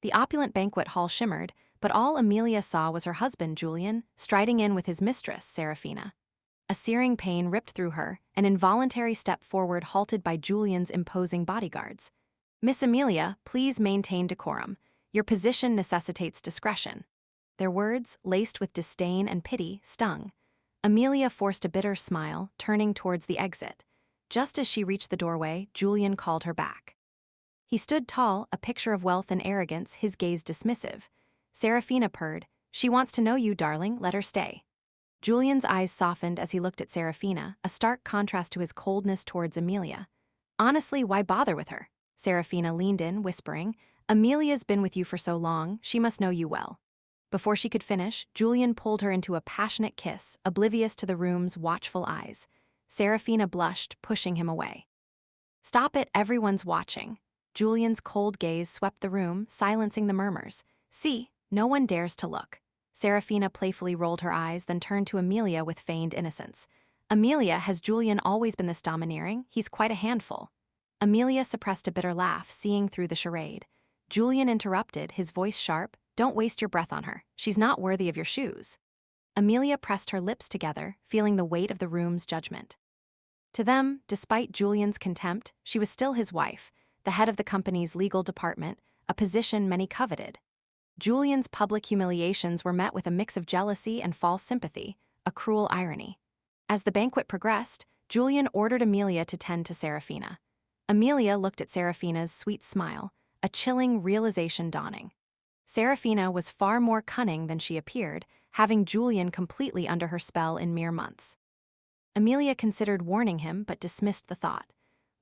The opulent banquet hall shimmered, but all Amelia saw was her husband, Julian, striding in with his mistress, Seraphina. A searing pain ripped through her, an involuntary step forward halted by Julian's imposing bodyguards. "Miss Amelia, please maintain decorum. Your position necessitates discretion." Their words, laced with disdain and pity, stung. Amelia forced a bitter smile, turning towards the exit. Just as she reached the doorway, Julian called her back. He stood tall, a picture of wealth and arrogance, his gaze dismissive. Seraphina purred, "She wants to know you, darling, let her stay." Julian's eyes softened as he looked at Seraphina, a stark contrast to his coldness towards Amelia. "Honestly, why bother with her?" Seraphina leaned in, whispering, "Amelia's been with you for so long, she must know you well." Before she could finish, Julian pulled her into a passionate kiss, oblivious to the room's watchful eyes. Seraphina blushed, pushing him away. "Stop it, everyone's watching." Julian's cold gaze swept the room, silencing the murmurs. "See, no one dares to look." Seraphina playfully rolled her eyes, then turned to Amelia with feigned innocence. "Amelia, has Julian always been this domineering? He's quite a handful." Amelia suppressed a bitter laugh, seeing through the charade. Julian interrupted, his voice sharp, "Don't waste your breath on her. She's not worthy of your shoes." Amelia pressed her lips together, feeling the weight of the room's judgment. To them, despite Julian's contempt, she was still his wife, the head of the company's legal department, a position many coveted. Julian's public humiliations were met with a mix of jealousy and false sympathy, a cruel irony. As the banquet progressed, Julian ordered Amelia to tend to Seraphina. Amelia looked at Seraphina's sweet smile, a chilling realization dawning. Seraphina was far more cunning than she appeared, having Julian completely under her spell in mere months. Amelia considered warning him but dismissed the thought.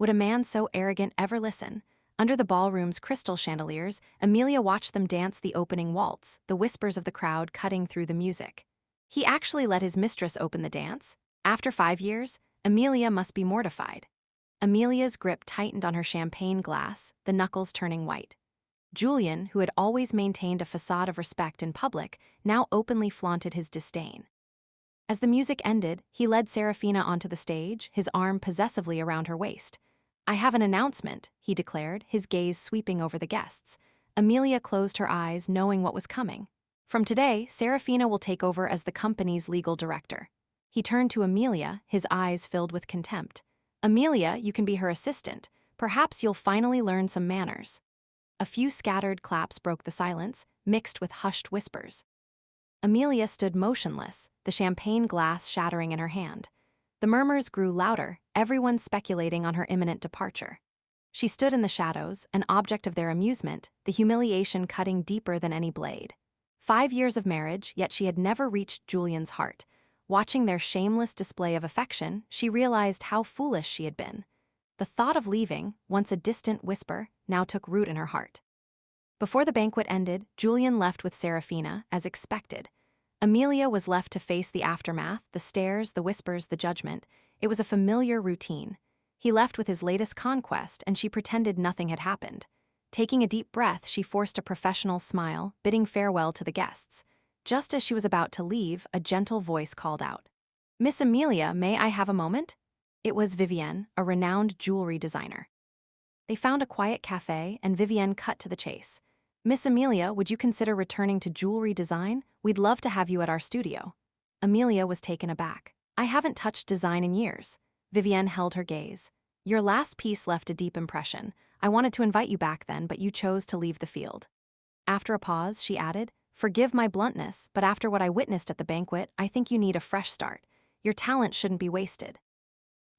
Would a man so arrogant ever listen? Under the ballroom's crystal chandeliers, Amelia watched them dance the opening waltz, the whispers of the crowd cutting through the music. He actually let his mistress open the dance? After 5 years, Amelia must be mortified. Amelia's grip tightened on her champagne glass, the knuckles turning white. Julian, who had always maintained a facade of respect in public, now openly flaunted his disdain. As the music ended, he led Seraphina onto the stage, his arm possessively around her waist. "I have an announcement," he declared, his gaze sweeping over the guests. Amelia closed her eyes, knowing what was coming. "From today, Seraphina will take over as the company's legal director." He turned to Amelia, his eyes filled with contempt. "Amelia, you can be her assistant. Perhaps you'll finally learn some manners." A few scattered claps broke the silence, mixed with hushed whispers. Amelia stood motionless, the champagne glass shattering in her hand. The murmurs grew louder, everyone speculating on her imminent departure. She stood in the shadows, an object of their amusement, the humiliation cutting deeper than any blade. 5 years of marriage, yet she had never reached Julian's heart. Watching their shameless display of affection, she realized how foolish she had been. The thought of leaving, once a distant whisper, now took root in her heart. Before the banquet ended, Julian left with Seraphina, as expected. Amelia was left to face the aftermath, the stares, the whispers, the judgment. It was a familiar routine. He left with his latest conquest, and she pretended nothing had happened. Taking a deep breath, she forced a professional smile, bidding farewell to the guests. Just as she was about to leave, a gentle voice called out, "Miss Amelia, may I have a moment?" It was Vivienne, a renowned jewelry designer. They found a quiet cafe, and Vivienne cut to the chase. "Miss Amelia, would you consider returning to jewelry design? We'd love to have you at our studio." Amelia was taken aback. "I haven't touched design in years." Vivienne held her gaze. "Your last piece left a deep impression. I wanted to invite you back then, but you chose to leave the field." After a pause, she added, "Forgive my bluntness, but after what I witnessed at the banquet, I think you need a fresh start. Your talent shouldn't be wasted."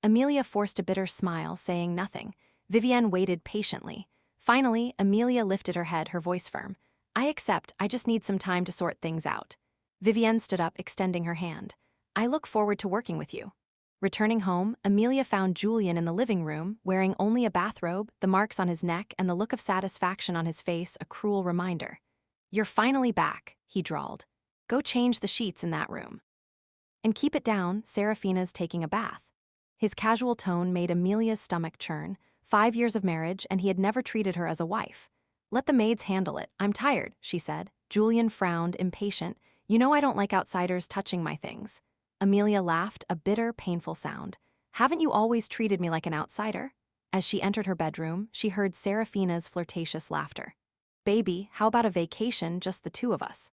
Amelia forced a bitter smile, saying nothing. Vivienne waited patiently. Finally, Amelia lifted her head, her voice firm. "I accept, I just need some time to sort things out." Vivienne stood up, extending her hand. "I look forward to working with you." Returning home, Amelia found Julian in the living room, wearing only a bathrobe, the marks on his neck and the look of satisfaction on his face a cruel reminder. "You're finally back," he drawled. "Go change the sheets in that room. And keep it down, Seraphina's taking a bath." His casual tone made Amelia's stomach churn. 5 years of marriage, and he had never treated her as a wife. "Let the maids handle it. I'm tired," she said. Julian frowned, impatient. "You know I don't like outsiders touching my things." Amelia laughed, a bitter, painful sound. "Haven't you always treated me like an outsider?" As she entered her bedroom, she heard Seraphina's flirtatious laughter. Baby, how about a vacation, just the two of us?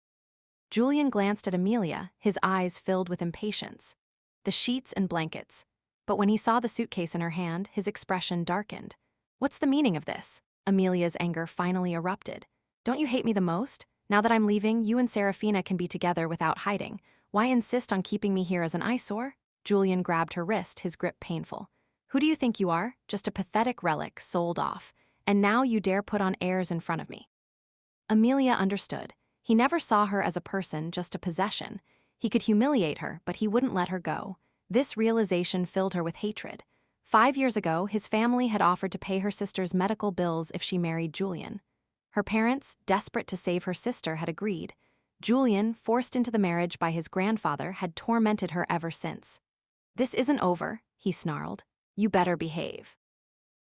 Julian glanced at Amelia, his eyes filled with impatience. The sheets and blankets. But when he saw the suitcase in her hand, his expression darkened. What's the meaning of this? Amelia's anger finally erupted. Don't you hate me the most? Now that I'm leaving, you and Serafina can be together without hiding. Why insist on keeping me here as an eyesore? Julian grabbed her wrist, his grip painful. Who do you think you are? Just a pathetic relic, sold off. And now you dare put on airs in front of me. Amelia understood. He never saw her as a person, just a possession. He could humiliate her, but he wouldn't let her go. This realization filled her with hatred. 5 years ago, his family had offered to pay her sister's medical bills if she married Julian. Her parents, desperate to save her sister, had agreed. Julian, forced into the marriage by his grandfather, had tormented her ever since. This isn't over, he snarled. You better behave.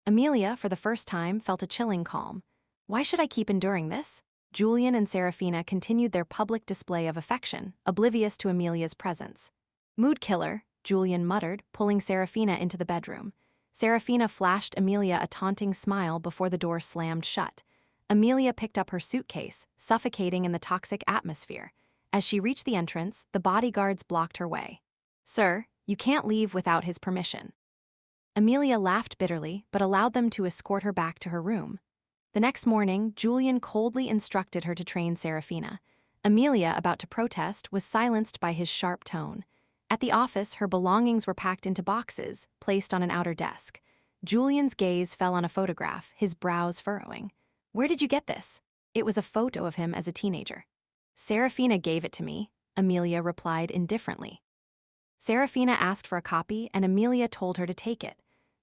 Amelia, for the first time, felt a chilling calm. Why should I keep enduring this? Julian and Serafina continued their public display of affection, oblivious to Amelia's presence. Mood killer, Julian muttered, pulling Serafina into the bedroom. Serafina flashed Amelia a taunting smile before the door slammed shut. Amelia picked up her suitcase, suffocating in the toxic atmosphere. As she reached the entrance, the bodyguards blocked her way. Sir, you can't leave without his permission. Amelia laughed bitterly, but allowed them to escort her back to her room. The next morning, Julian coldly instructed her to train Serafina. Amelia, about to protest, was silenced by his sharp tone. At the office, her belongings were packed into boxes, placed on an outer desk. Julian's gaze fell on a photograph, his brows furrowing. Where did you get this? It was a photo of him as a teenager. Serafina gave it to me, Amelia replied indifferently. Serafina asked for a copy, and Amelia told her to take it.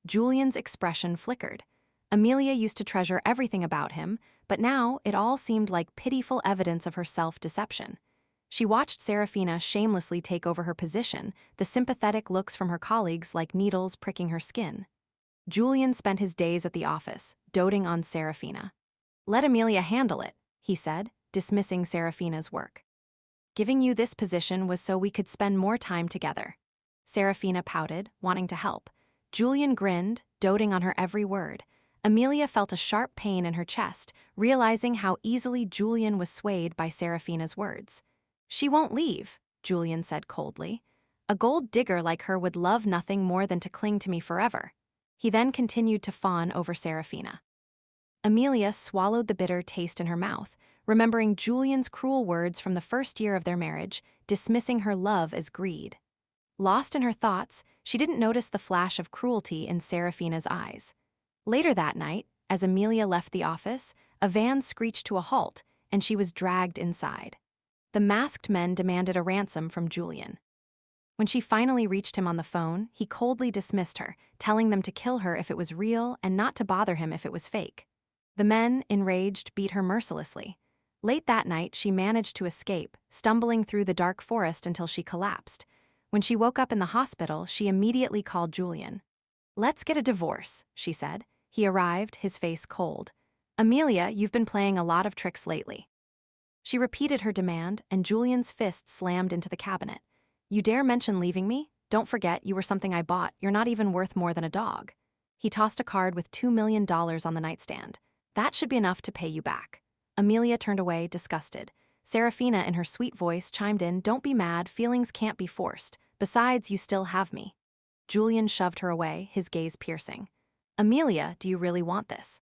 Julian's expression flickered. Amelia used to treasure everything about him, but now it all seemed like pitiful evidence of her self-deception. She watched Serafina shamelessly take over her position, the sympathetic looks from her colleagues like needles pricking her skin. Julian spent his days at the office, doting on Serafina. Let Amelia handle it, he said, dismissing Serafina's work. Giving you this position was so we could spend more time together. Serafina pouted, wanting to help. Julian grinned, doting on her every word. Amelia felt a sharp pain in her chest, realizing how easily Julian was swayed by Serafina's words. She won't leave, Julian said coldly. A gold digger like her would love nothing more than to cling to me forever. He then continued to fawn over Serafina. Amelia swallowed the bitter taste in her mouth, remembering Julian's cruel words from the first year of their marriage, dismissing her love as greed. Lost in her thoughts, she didn't notice the flash of cruelty in Serafina's eyes. Later that night, as Amelia left the office, a van screeched to a halt, and she was dragged inside. The masked men demanded a ransom from Julian. When she finally reached him on the phone, he coldly dismissed her, telling them to kill her if it was real and not to bother him if it was fake. The men, enraged, beat her mercilessly. Late that night, she managed to escape, stumbling through the dark forest until she collapsed. When she woke up in the hospital, she immediately called Julian. Let's get a divorce, she said. He arrived, his face cold. Amelia, you've been playing a lot of tricks lately. She repeated her demand, and Julian's fist slammed into the cabinet. You dare mention leaving me? Don't forget, you were something I bought. You're not even worth more than a dog. He tossed a card with $2 million on the nightstand. That should be enough to pay you back. Amelia turned away, disgusted. Serafina, in her sweet voice, chimed in, Don't be mad, feelings can't be forced. Besides, you still have me. Julian shoved her away, his gaze piercing. Amelia, do you really want this?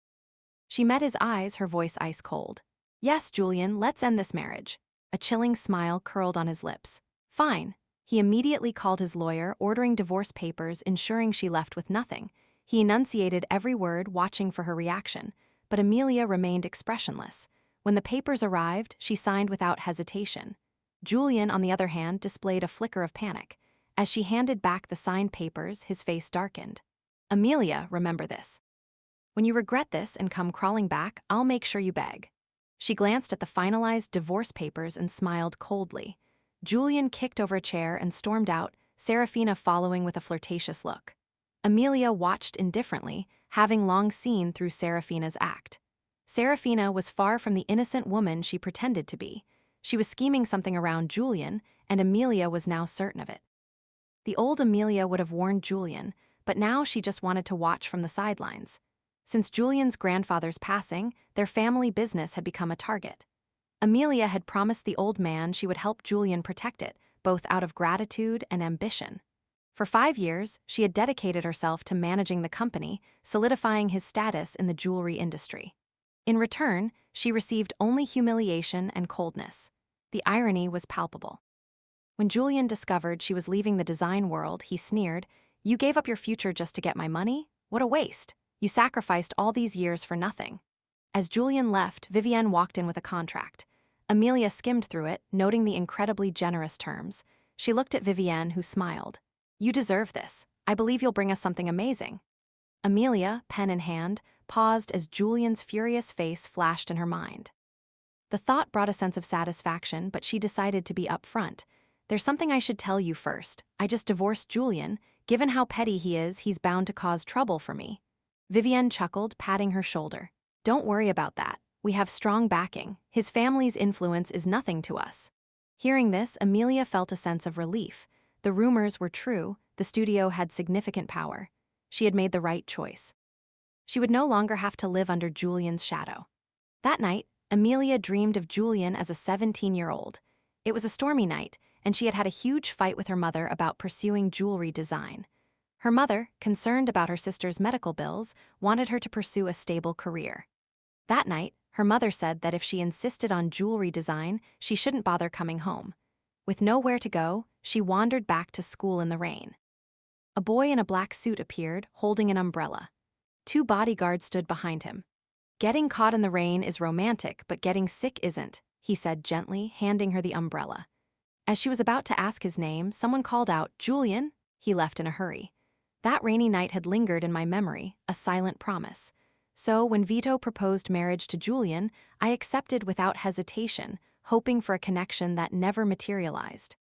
She met his eyes, her voice ice cold. Yes, Julian, let's end this marriage. A chilling smile curled on his lips. Fine. He immediately called his lawyer, ordering divorce papers, ensuring she left with nothing. He enunciated every word, watching for her reaction. But Amelia remained expressionless. When the papers arrived, she signed without hesitation. Julian, on the other hand, displayed a flicker of panic. As she handed back the signed papers, his face darkened. Amelia, remember this. When you regret this and come crawling back, I'll make sure you beg. She glanced at the finalized divorce papers and smiled coldly. Julian kicked over a chair and stormed out, Serafina following with a flirtatious look. Amelia watched indifferently, having long seen through Serafina's act. Serafina was far from the innocent woman she pretended to be. She was scheming something around Julian, and Amelia was now certain of it. The old Amelia would have warned Julian, but now she just wanted to watch from the sidelines. Since Julian's grandfather's passing, their family business had become a target. Amelia had promised the old man she would help Julian protect it, both out of gratitude and ambition. For 5 years, she had dedicated herself to managing the company, solidifying his status in the jewelry industry. In return, she received only humiliation and coldness. The irony was palpable. When Julian discovered she was leaving the design world, he sneered, "You gave up your future just to get my money? What a waste. You sacrificed all these years for nothing." As Julian left, Vivienne walked in with a contract. Amelia skimmed through it, noting the incredibly generous terms. She looked at Vivienne, who smiled. "You deserve this. I believe you'll bring us something amazing." Amelia, pen in hand, paused as Julian's furious face flashed in her mind. The thought brought a sense of satisfaction, but she decided to be upfront. "There's something I should tell you first. I just divorced Julian. Given how petty he is, he's bound to cause trouble for me." Vivienne chuckled, patting her shoulder. "Don't worry about that. We have strong backing. His family's influence is nothing to us." Hearing this, Amelia felt a sense of relief. The rumors were true. The studio had significant power. She had made the right choice. She would no longer have to live under Julian's shadow. That night, Amelia dreamed of Julian as a 17-year-old. It was a stormy night, and she had had a huge fight with her mother about pursuing jewelry design. Her mother, concerned about her sister's medical bills, wanted her to pursue a stable career. That night, her mother said that if she insisted on jewelry design, she shouldn't bother coming home. With nowhere to go, she wandered back to school in the rain. A boy in a black suit appeared, holding an umbrella. 2 bodyguards stood behind him. "Getting caught in the rain is romantic, but getting sick isn't," he said gently, handing her the umbrella. As she was about to ask his name, someone called out, "Julian?" He left in a hurry. That rainy night had lingered in my memory, a silent promise. So when Vito proposed marriage to Julian, I accepted without hesitation, hoping for a connection that never materialized.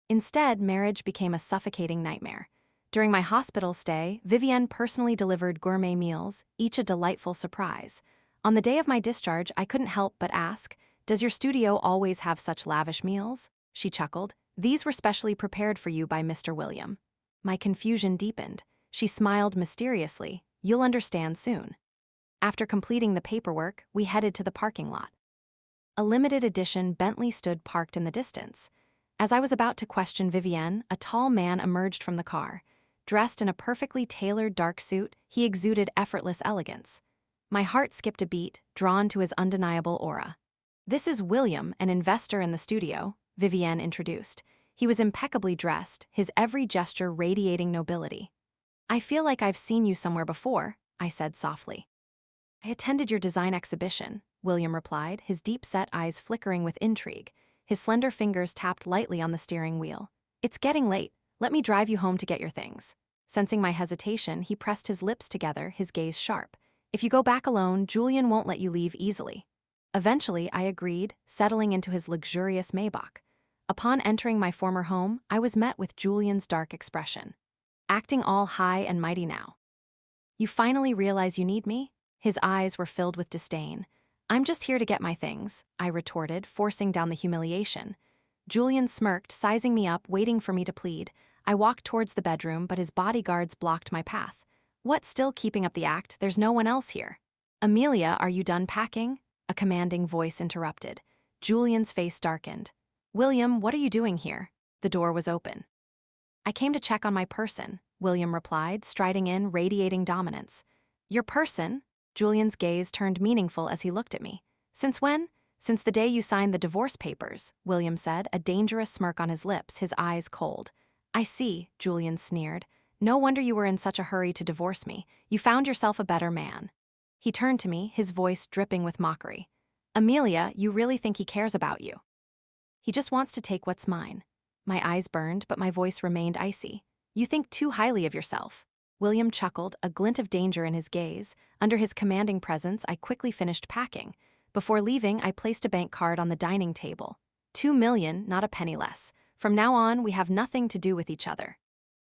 Instead, marriage became a suffocating nightmare. During my hospital stay, Vivienne personally delivered gourmet meals, each a delightful surprise. On the day of my discharge, I couldn't help but ask, "Does your studio always have such lavish meals?" She chuckled. "These were specially prepared for you by Mr. William." My confusion deepened. She smiled mysteriously. "You'll understand soon." After completing the paperwork, we headed to the parking lot. A limited edition Bentley stood parked in the distance. As I was about to question Vivienne, a tall man emerged from the car. Dressed in a perfectly tailored dark suit, he exuded effortless elegance. My heart skipped a beat, drawn to his undeniable aura. "This is William, an investor in the studio," Vivienne introduced. He was impeccably dressed, his every gesture radiating nobility. "I feel like I've seen you somewhere before," I said softly. "I attended your design exhibition," William replied, his deep-set eyes flickering with intrigue. His slender fingers tapped lightly on the steering wheel. "It's getting late. Let me drive you home to get your things." Sensing my hesitation, he pressed his lips together, his gaze sharp. "If you go back alone, Julian won't let you leave easily." Eventually, I agreed, settling into his luxurious Maybach. Upon entering my former home, I was met with Julian's dark expression. "Acting all high and mighty now. You finally realize you need me?" His eyes were filled with disdain. "I'm just here to get my things," I retorted, forcing down the humiliation. Julian smirked, sizing me up, waiting for me to plead. I walked towards the bedroom, but his bodyguards blocked my path. "What, still keeping up the act? There's no one else here." "Amelia, are you done packing?" A commanding voice interrupted. Julian's face darkened. "William, what are you doing here?" The door was open. "I came to check on my person," William replied, striding in, radiating dominance. "Your person?" Julian's gaze turned meaningful as he looked at me. "Since when?" "Since the day you signed the divorce papers," William said, a dangerous smirk on his lips, his eyes cold. "I see," Julian sneered. "No wonder you were in such a hurry to divorce me. You found yourself a better man." He turned to me, his voice dripping with mockery. "Amelia, you really think he cares about you?" "He just wants to take what's mine." My eyes burned, but my voice remained icy. "You think too highly of yourself." William chuckled, a glint of danger in his gaze. Under his commanding presence, I quickly finished packing. Before leaving, I placed a bank card on the dining table. 2 million, not a penny less. From now on, we have nothing to do with each other.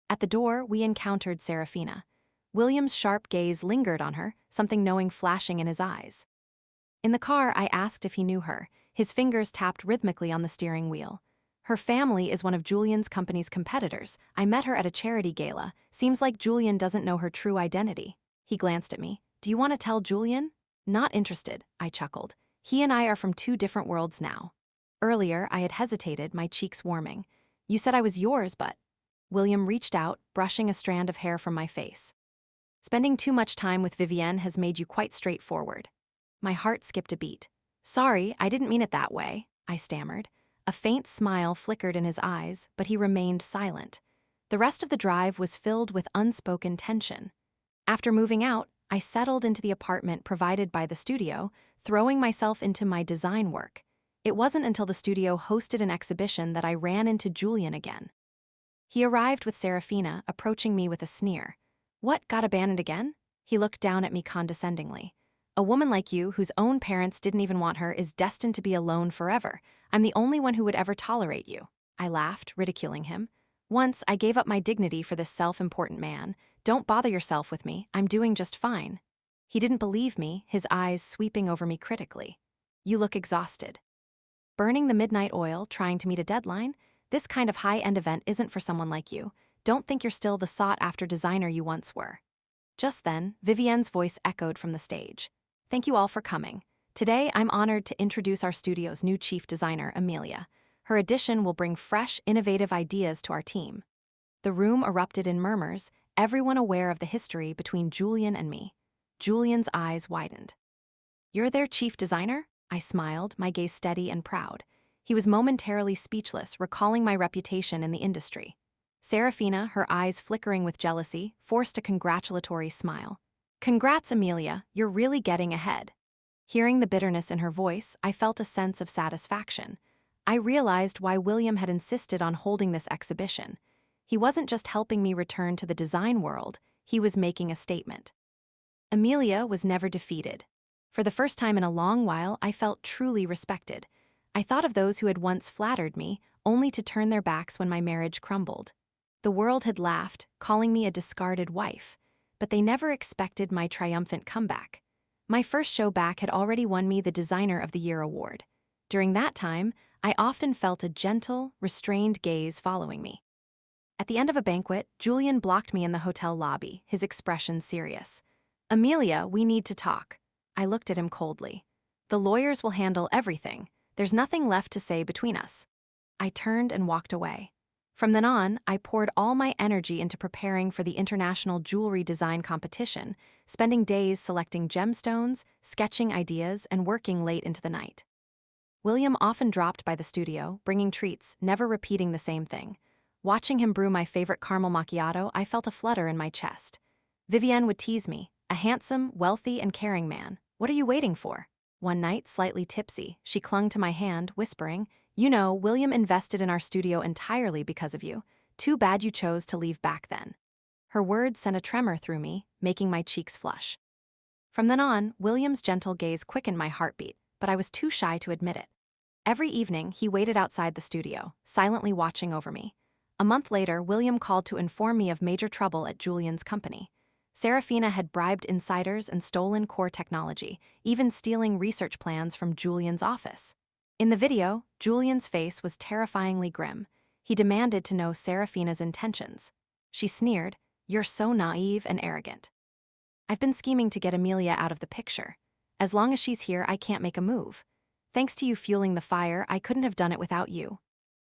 At the door, we encountered Serafina. William's sharp gaze lingered on her, something knowing flashing in his eyes. In the car, I asked if he knew her. His fingers tapped rhythmically on the steering wheel. "Her family is one of Julian's company's competitors. I met her at a charity gala. Seems like Julian doesn't know her true identity." He glanced at me. Do you want to tell Julian? Not interested, I chuckled. He and I are from two different worlds now. Earlier, I had hesitated, my cheeks warming. You said I was yours, but... William reached out, brushing a strand of hair from my face. Spending too much time with Vivienne has made you quite straightforward. My heart skipped a beat. Sorry, I didn't mean it that way, I stammered. A faint smile flickered in his eyes, but he remained silent. The rest of the drive was filled with unspoken tension. After moving out, I settled into the apartment provided by the studio, throwing myself into my design work. It wasn't until the studio hosted an exhibition that I ran into Julian again. He arrived with Serafina, approaching me with a sneer. What, got abandoned again? He looked down at me condescendingly. A woman like you, whose own parents didn't even want her, is destined to be alone forever. I'm the only one who would ever tolerate you. I laughed, ridiculing him. Once, I gave up my dignity for this self-important man. Don't bother yourself with me, I'm doing just fine. He didn't believe me, his eyes sweeping over me critically. You look exhausted. Burning the midnight oil, trying to meet a deadline? This kind of high-end event isn't for someone like you. Don't think you're still the sought-after designer you once were. Just then, Vivienne's voice echoed from the stage. Thank you all for coming. Today, I'm honored to introduce our studio's new chief designer, Amelia. Her addition will bring fresh, innovative ideas to our team. The room erupted in murmurs, everyone aware of the history between Julian and me. Julian's eyes widened. You're their chief designer? I smiled, my gaze steady and proud. He was momentarily speechless, recalling my reputation in the industry. Serafina, her eyes flickering with jealousy, forced a congratulatory smile. Congrats, Amelia, you're really getting ahead. Hearing the bitterness in her voice, I felt a sense of satisfaction. I realized why William had insisted on holding this exhibition. He wasn't just helping me return to the design world, he was making a statement. Amelia was never defeated. For the first time in a long while, I felt truly respected. I thought of those who had once flattered me, only to turn their backs when my marriage crumbled. The world had laughed, calling me a discarded wife, but they never expected my triumphant comeback. My first show back had already won me the Designer of the Year award. During that time, I often felt a gentle, restrained gaze following me. At the end of a banquet, Julian blocked me in the hotel lobby, his expression serious. Amelia, we need to talk. I looked at him coldly. The lawyers will handle everything. There's nothing left to say between us. I turned and walked away. From then on, I poured all my energy into preparing for the international jewelry design competition, spending days selecting gemstones, sketching ideas, and working late into the night. William often dropped by the studio, bringing treats, never repeating the same thing. Watching him brew my favorite caramel macchiato, I felt a flutter in my chest. Vivienne would tease me, a handsome, wealthy, and caring man. What are you waiting for? One night, slightly tipsy, she clung to my hand, whispering, You know, William invested in our studio entirely because of you. Too bad you chose to leave back then. Her words sent a tremor through me, making my cheeks flush. From then on, William's gentle gaze quickened my heartbeat, but I was too shy to admit it. Every evening, he waited outside the studio, silently watching over me. A month later, William called to inform me of major trouble at Julian's company. Serafina had bribed insiders and stolen core technology, even stealing research plans from Julian's office. In the video, Julian's face was terrifyingly grim. He demanded to know Serafina's intentions. She sneered, You're so naive and arrogant. I've been scheming to get Amelia out of the picture. As long as she's here, I can't make a move. Thanks to you fueling the fire, I couldn't have done it without you.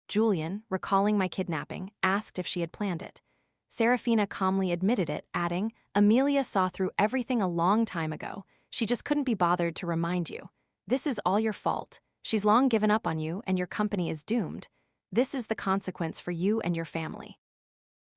Julian, recalling my kidnapping, asked if she had planned it. Serafina calmly admitted it, adding, Amelia saw through everything a long time ago. She just couldn't be bothered to remind you. This is all your fault. She's long given up on you, and your company is doomed. This is the consequence for you and your family.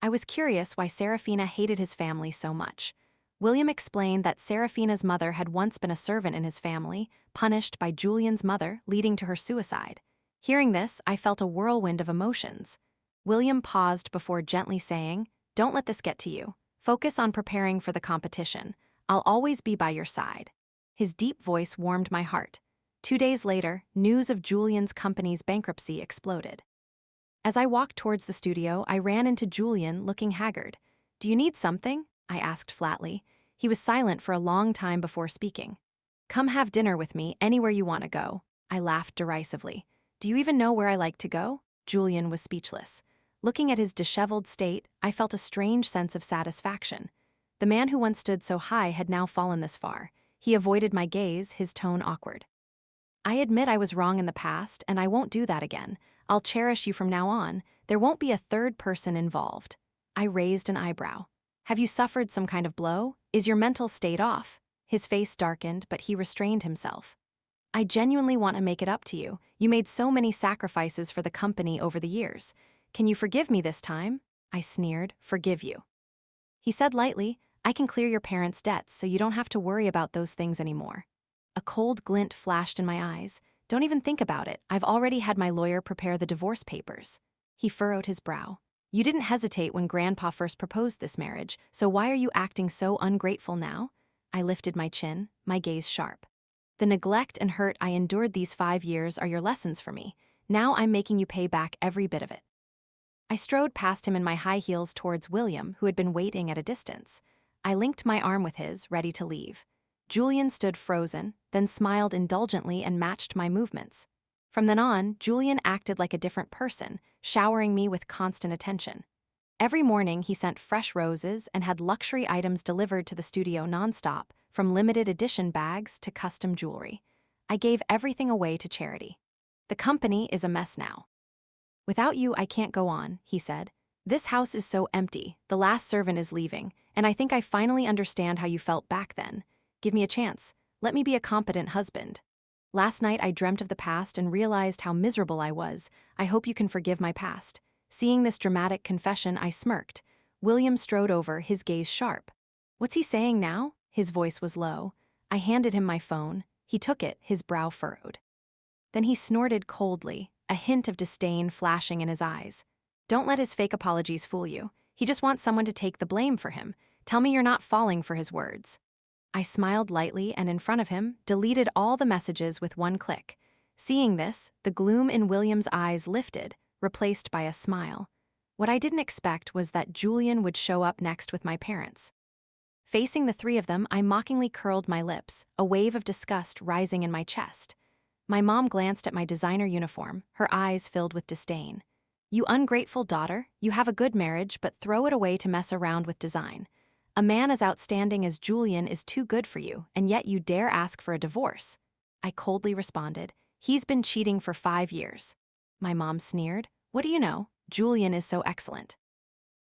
I was curious why Serafina hated his family so much. William explained that Serafina's mother had once been a servant in his family, punished by Julian's mother, leading to her suicide. Hearing this, I felt a whirlwind of emotions. William paused before gently saying, Don't let this get to you. Focus on preparing for the competition. I'll always be by your side. His deep voice warmed my heart. 2 days later, news of Julian's company's bankruptcy exploded. As I walked towards the studio, I ran into Julian, looking haggard. Do you need something? I asked flatly. He was silent for a long time before speaking. Come have dinner with me anywhere you want to go. I laughed derisively. Do you even know where I like to go? Julian was speechless. Looking at his disheveled state, I felt a strange sense of satisfaction. The man who once stood so high had now fallen this far. He avoided my gaze, his tone awkward. I admit I was wrong in the past, and I won't do that again. I'll cherish you from now on. There won't be a third person involved. I raised an eyebrow. Have you suffered some kind of blow? Is your mental state off? His face darkened, but he restrained himself. I genuinely want to make it up to you. You made so many sacrifices for the company over the years. Can you forgive me this time? I sneered. Forgive you. He said lightly, I can clear your parents' debts so you don't have to worry about those things anymore. A cold glint flashed in my eyes. Don't even think about it. I've already had my lawyer prepare the divorce papers. He furrowed his brow. You didn't hesitate when Grandpa first proposed this marriage, so why are you acting so ungrateful now? I lifted my chin, my gaze sharp. The neglect and hurt I endured these 5 years are your lessons for me. Now I'm making you pay back every bit of it. I strode past him in my high heels towards William, who had been waiting at a distance. I linked my arm with his, ready to leave. Julian stood frozen, then smiled indulgently and matched my movements. From then on, Julian acted like a different person, showering me with constant attention. Every morning, he sent fresh roses and had luxury items delivered to the studio nonstop, from limited edition bags to custom jewelry. I gave everything away to charity. The company is a mess now. Without you, I can't go on, he said. This house is so empty, the last servant is leaving, and I think I finally understand how you felt back then. Give me a chance. Let me be a competent husband. Last night I dreamt of the past and realized how miserable I was. I hope you can forgive my past. Seeing this dramatic confession, I smirked. William strode over, his gaze sharp. What's he saying now? His voice was low. I handed him my phone. He took it, his brow furrowed. Then he snorted coldly, a hint of disdain flashing in his eyes. Don't let his fake apologies fool you. He just wants someone to take the blame for him. Tell me you're not falling for his words. I smiled lightly and in front of him, deleted all the messages with one click. Seeing this, the gloom in William's eyes lifted, replaced by a smile. What I didn't expect was that Julian would show up next with my parents. Facing the three of them, I mockingly curled my lips, a wave of disgust rising in my chest. My mom glanced at my designer uniform, her eyes filled with disdain. You ungrateful daughter, you have a good marriage, but throw it away to mess around with design. A man as outstanding as Julian is too good for you, and yet you dare ask for a divorce. I coldly responded, he's been cheating for 5 years. My mom sneered, what do you know? Julian is so excellent.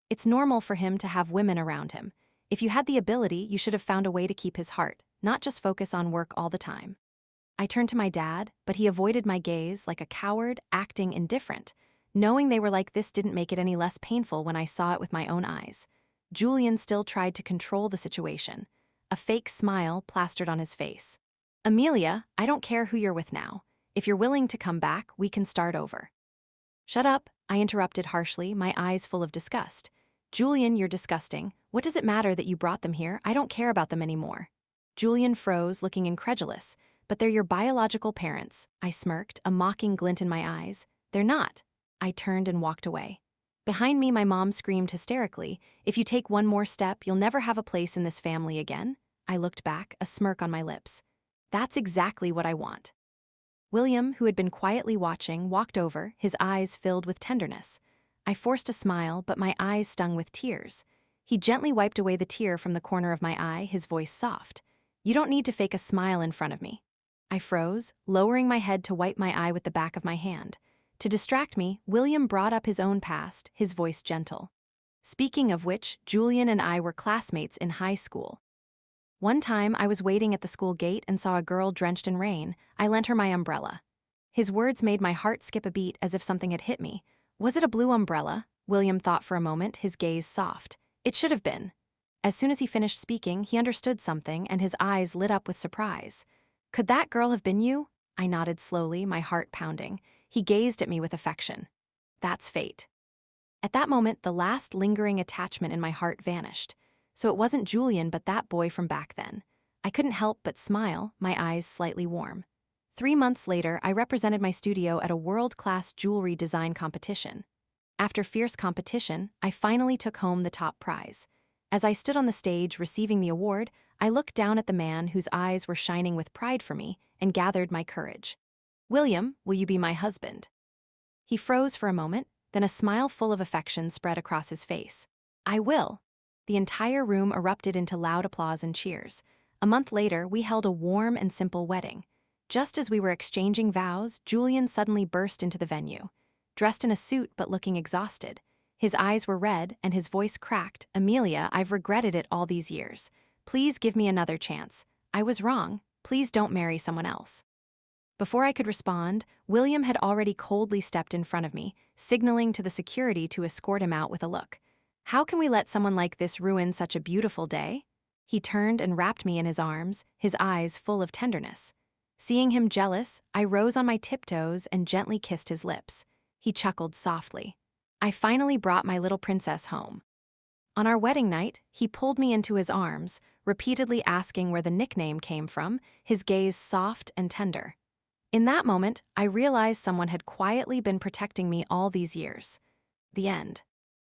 It's normal for him to have women around him. If you had the ability, you should have found a way to keep his heart, not just focus on work all the time. I turned to my dad, but he avoided my gaze like a coward, acting indifferent. Knowing they were like this didn't make it any less painful when I saw it with my own eyes. Julian still tried to control the situation. A fake smile plastered on his face. Amelia, I don't care who you're with now. If you're willing to come back, we can start over. Shut up, I interrupted harshly, my eyes full of disgust. Julian, you're disgusting. What does it matter that you brought them here? I don't care about them anymore. Julian froze, looking incredulous. But they're your biological parents. I smirked, a mocking glint in my eyes. They're not. I turned and walked away. Behind me, my mom screamed hysterically, if you take one more step, you'll never have a place in this family again. I looked back, a smirk on my lips. That's exactly what I want. William, who had been quietly watching, walked over, his eyes filled with tenderness. I forced a smile, but my eyes stung with tears. He gently wiped away the tear from the corner of my eye, his voice soft. You don't need to fake a smile in front of me. I froze, lowering my head to wipe my eye with the back of my hand. To distract me, William brought up his own past, his voice gentle. Speaking of which, Julian and I were classmates in high school. One time, I was waiting at the school gate and saw a girl drenched in rain. I lent her my umbrella. His words made my heart skip a beat as if something had hit me. Was it a blue umbrella? William thought for a moment, his gaze soft. It should have been. As soon as he finished speaking, he understood something and his eyes lit up with surprise. Could that girl have been you? I nodded slowly, my heart pounding. He gazed at me with affection. That's fate. At that moment, the last lingering attachment in my heart vanished. So it wasn't Julian, but that boy from back then. I couldn't help but smile, my eyes slightly warm. 3 months later, I represented my studio at a world-class jewelry design competition. After fierce competition, I finally took home the top prize. As I stood on the stage receiving the award, I looked down at the man whose eyes were shining with pride for me and gathered my courage. William, will you be my husband? He froze for a moment, then a smile full of affection spread across his face. I will. the entire room erupted into loud applause and cheers. A month later, we held a warm and simple wedding. Just as we were exchanging vows, Julian suddenly burst into the venue. Dressed in a suit but looking exhausted. His eyes were red and his voice cracked. "Amelia, I've regretted it all these years. Please give me another chance. I was wrong. Please don't marry someone else." Before I could respond, William had already coldly stepped in front of me, signaling to the security to escort him out with a look. "How can we let someone like this ruin such a beautiful day?" He turned and wrapped me in his arms, his eyes full of tenderness. Seeing him jealous, I rose on my tiptoes and gently kissed his lips. He chuckled softly. "I finally brought my little princess home." On our wedding night, he pulled me into his arms, repeatedly asking where the nickname came from, his gaze soft and tender. In that moment, I realized someone had quietly been protecting me all these years. The end.